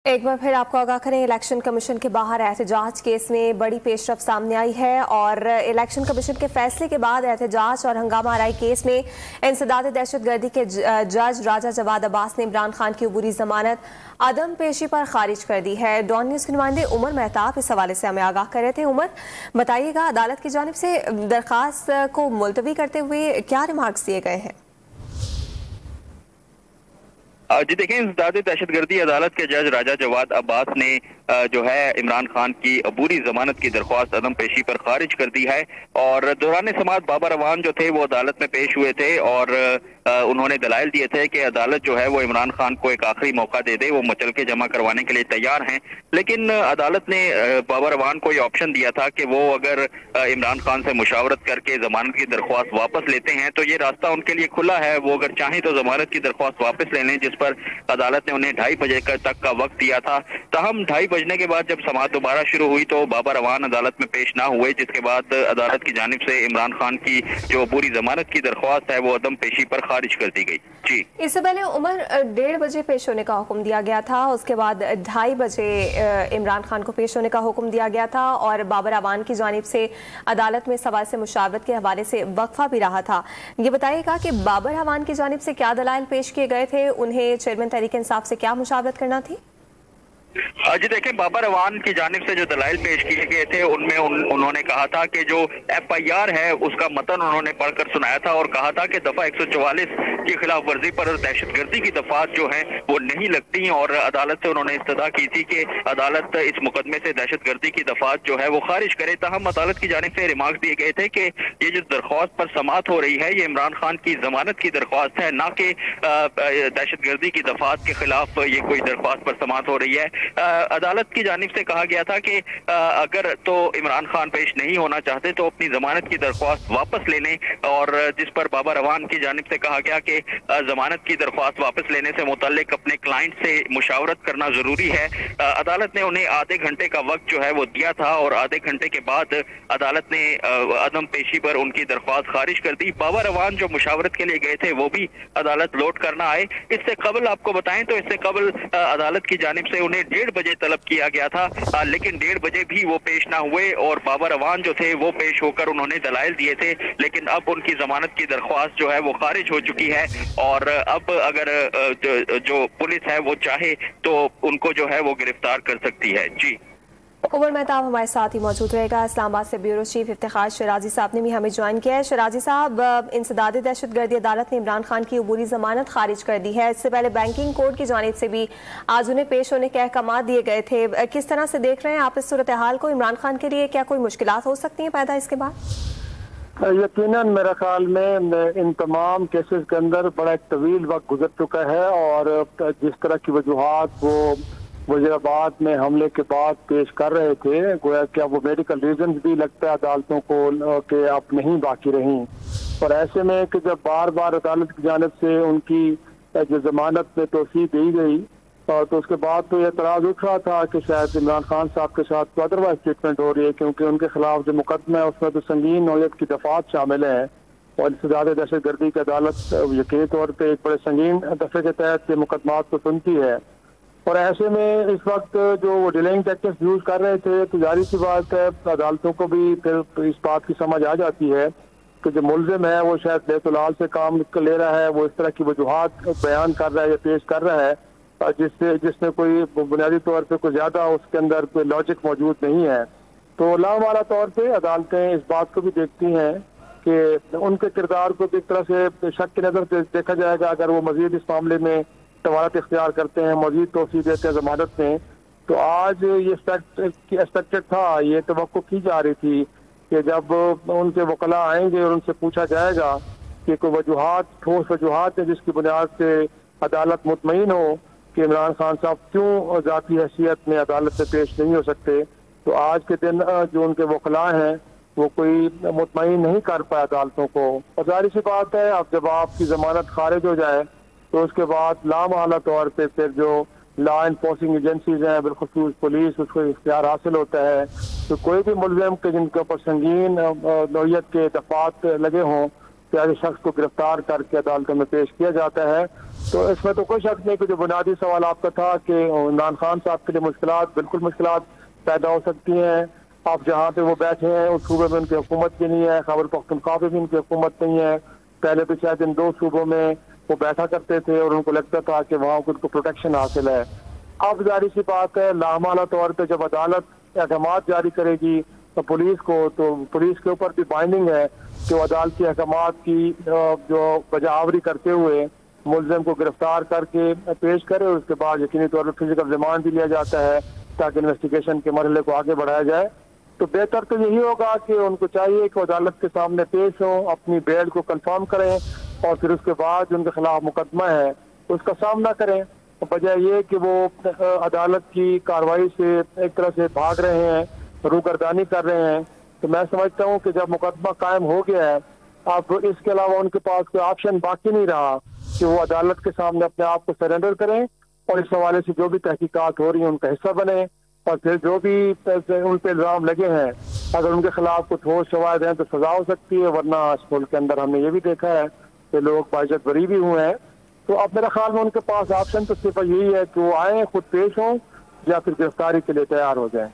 एक बार फिर आपको आगाह करें, इलेक्शन कमीशन के बाहर एहतजाज केस में बड़ी पेशरफ सामने आई है और इलेक्शन कमीशन के फैसले के बाद एहतजाज और हंगामा आराई केस में इंसदाद दहशतगर्दी के जज राजा जवाद अब्बास ने इमरान खान की अबूरी जमानत अदम पेशी पर खारिज कर दी है। डॉन न्यूज के नुमाइंदे उमर मेहताब इस हवाले से हमें आगाह कर रहे थे। उमर, बताइएगा, अदालत की जानिब से दरखास्त को मुलतवी करते हुए क्या रिमार्क्स दिए गए हैं? जी देखें, इंसदाद दहशतगर्दी अदालत के जज राजा जवाद अब्बास ने जो है इमरान खान की अबूरी जमानत की दरख्वास्त अदम पेशी पर खारिज कर दी है। और दौरान समाअत बाबर अवान जो थे वो अदालत में पेश हुए थे और उन्होंने दलाइल दिए थे कि अदालत जो है वो इमरान खान को एक आखिरी मौका दे दे, वो मुचलके जमा करवाने के लिए तैयार हैं। लेकिन अदालत ने बाबर अवान को ये ऑप्शन दिया था कि वो अगर इमरान खान से मुशावरत करके जमानत की दरख्वास्त वापस लेते हैं तो ये रास्ता उनके लिए खुला है, वो अगर चाहें तो जमानत की दरख्वास्त वापस ले लें, जिस पर अदालत ने उन्हें 2:30 बजे तक का वक्त दिया था। ताहम 2:30 बजने के बाद जब समाअत दोबारा शुरू हुई तो बाबर अवान अदालत में पेश ना हुए, जिसके बाद अदालत की जानिब से इमरान खान की जो पूरी जमानत की दरख्वास्त है वो अदम पेशी पर खारिज कर दी गई। जी, इससे पहले उमर 1:30 बजे पेश होने का हुक्म दिया गया था, उसके बाद 2:30 बजे इमरान खान को पेश होने का हुक्म दिया गया था और बाबर अवान की जानिब से अदालत में सवाल से मुशावरत के हवाले से वक्फा भी रहा था। ये बताइएगा कि बाबर अवान की जानिब से क्या दलाइल पेश किए गए थे, उन्हें चेयरमैन तहरीक इंसाफ से क्या मुशावरत करना थी? जी देखें, बाबर अवान की जानिब से जो दलाइल पेश किए गए थे उनमें उन्होंने कहा था कि जो FIR है उसका मतन उन्होंने पढ़कर सुनाया था और कहा था कि दफा 144 की खिलाफ वर्जी पर दहशतगर्दी की दफात जो है वो नहीं लगती और अदालत से उन्होंने इस्तदा की थी कि अदालत इस मुकदमे से दहशतगर्दी की दफात जो है वो खारिज करे। ताहम अदालत की जानिब से रिमार्क दिए गए थे कि ये जो दरख्वास्त पर समाअत हो रही है ये इमरान खान की जमानत की दरख्वास्त है, ना कि दहशतगर्दी की दफात के खिलाफ ये कोई दरख्वास्त पर समाअत हो रही है। अदालत की जानिब से कहा गया था कि अगर तो इमरान खान पेश नहीं होना चाहते तो अपनी जमानत की दरख्वास्त वापस ले लें, और जिस पर बाबर अवान की जानिब से कहा गया कि जमानत की दरख्वास्त वापस लेने से मुतल्लिक अपने क्लाइंट से मुशावरत करना जरूरी है। अदालत ने उन्हें आधे घंटे का वक्त जो है वो दिया था और आधे घंटे के बाद अदालत ने अदम पेशी पर उनकी दरख्वास्त खारिज कर दी। बाबर अवान जो मुशावरत के लिए गए थे वो भी अदालत लौट कर ना आए। इससे कबल आपको बताएं तो इससे कबल अदालत की जानिब से उन्हें 1:30 बजे तलब किया गया था, लेकिन 1:30 बजे भी वो पेश ना हुए और बाबर अवान जो थे वो पेश होकर उन्होंने दलाइल दिए थे, लेकिन अब उनकी जमानत की दरख्वास्त जो है वो खारिज हो चुकी है और अब अगर जो पुलिस है वो चाहे तो उनको जो है वो गिरफ्तार कर सकती है। जी, उमर मेहताब हमारे साथ ही मौजूद रहेगा। इस्लामाबाद से ब्यूरो चीफ इफ्तिखार शराजी साहब ने भी हमें ज्वाइन किया है। शराजी साहब, इंसदाद दहशतगर्दी अदालत ने इमरान खान की अबूरी जमानत खारिज कर दी है। इससे पहले बैंकिंग कोर्ट की जानिब से भी आज उन्हें पेश होने के अहकाम दिए गए थे। किस तरह से देख रहे हैं आप इस सूरत हाल को? इमरान खान के लिए क्या कोई मुश्किलात हो सकती हैं पैदा इसके बाद? यकीनन मेरा ख्याल में इन तमाम केसेस के अंदर बड़ा एक तवील वक्त गुजर चुका है और जिस तरह की वजूहात वो वजीराबाद में हमले के बाद पेश कर रहे थे, गोया क्या वो मेडिकल रीजन भी लगता है अदालतों को कि अब नहीं बाकी रही। और ऐसे में कि जब बार बार अदालत की जानिब से उनकी जो जमानत में तोसी दी गई तो उसके बाद तो यह एतराज उठ रहा था कि शायद इमरान खान साहब के साथ तो अदरवाइज ट्रीटमेंट हो रही है, क्योंकि उनके खिलाफ जो मुकदमा है उसमें तो संगीन नौयत की दफात शामिल है और इससे ज्यादा दहशतगर्दी की अदालत यकीनी तौर पर एक बड़े संगीन दफे के तहत ये मुकदमात को सुनती है। और ऐसे में इस वक्त जो वो डिलेइंग टैक्टिक्स यूज कर रहे थे तो जारी सी बात है अदालतों को भी फिर इस बात की समझ आ जाती है कि जो मुलजिम है वो शायद बेतुलाल से काम ले रहा है, वो इस तरह की वजूहात बयान कर रहा है या पेश कर रहा है जिसमें कोई बुनियादी तौर पे कोई ज्यादा उसके अंदर कोई लॉजिक मौजूद नहीं है। तो लावाला तौर पे अदालतें इस बात को भी देखती हैं कि उनके किरदार को एक तरह से शक की नजर से देखा जाएगा। अगर वो मजीद इस मामले में तवारत इख्तियार करते हैं, मजीद तोसी देते हैं जमानत में, तो आज ये एक्सपेक्टेड था, ये तवक्को की जा रही थी कि जब उनके वकला आएंगे और उनसे पूछा जाएगा कि कोई वजूहात, ठोस वजूहात है जिसकी बुनियाद से अदालत मुतमईन हो कि इमरान खान साहब क्यों जाती हैसियत में अदालत से पेश नहीं हो सकते, तो आज के दिन जो उनके वकला हैं वो कोई मुतमईन नहीं कर पाए अदालतों को। और जाहिर सी बात है अब जब आपकी जमानत खारिज हो जाए तो उसके बाद लामहला तौर पे फिर जो लॉ इन्फोर्सिंग एजेंसीज हैं, बिलखुसूस पुलिस, उसको इख्तियार हासिल होता है तो कोई भी मुलजिम के जिनके ऊपर संगीन नौयत के दफात लगे हों कि ऐसे शख्स को गिरफ्तार करके अदालतों में पेश किया जाता है। तो इसमें तो कोई शक नहीं कि जो बुनियादी सवाल आपका था कि इमरान खान साहब के लिए मुश्किलात, बिल्कुल मुश्किलात पैदा हो सकती हैं। आप जहाँ पे वो बैठे हैं उस सूबे में उनकी हुकूमत भी नहीं है, खैबर पख्तूनख्वा पे भी उनकी हुकूमत नहीं है। पहले तो शायद इन 2 सूबों में वो बैठा करते थे और उनको लगता था कि वहाँ उनको प्रोटेक्शन हासिल है। अब जारी सी बात है, लामाला तौर पर जब अदालत अहकामात जारी करेगी तो पुलिस को, तो पुलिस के ऊपर भी बाइंडिंग है कि वो अदालती अहकामात की जो बजावरी करते हुए मुलजिम को गिरफ्तार करके पेश करे और उसके बाद यकीनी तौर पर फिजिकल रिमांड भी लिया जाता है ताकि इन्वेस्टिगेशन के मरहले को आगे बढ़ाया जाए। तो बेहतर तो यही होगा कि उनको चाहिए कि अदालत के सामने पेश हों, अपनी बेल को कंफर्म करें और फिर उसके बाद जो उनके खिलाफ मुकदमा है उसका सामना करें। वजह ये कि वो अदालत की कार्रवाई से एक तरह से भाग रहे हैं, रूगर्दानी कर रहे हैं। तो मैं समझता हूँ कि जब मुकदमा कायम हो गया है, अब इसके अलावा उनके पास कोई ऑप्शन बाकी नहीं रहा कि वो अदालत के सामने अपने आप को सरेंडर करें और इस हवाले से जो भी तहकीकात हो रही है उनका हिस्सा बने और फिर जो भी उन पर इल्जाम लगे हैं अगर उनके खिलाफ कुछ ठोस शवाहिद हैं तो सजा हो सकती है, वरना इस मुल्क के अंदर हमने ये भी देखा है कि लोग बाइज्जत बरी भी हुए हैं। तो अब मेरा ख्याल में उनके पास ऑप्शन तो सिर्फ यही है कि वो आए, खुद पेश हों या फिर गिरफ्तारी के लिए तैयार हो जाएं।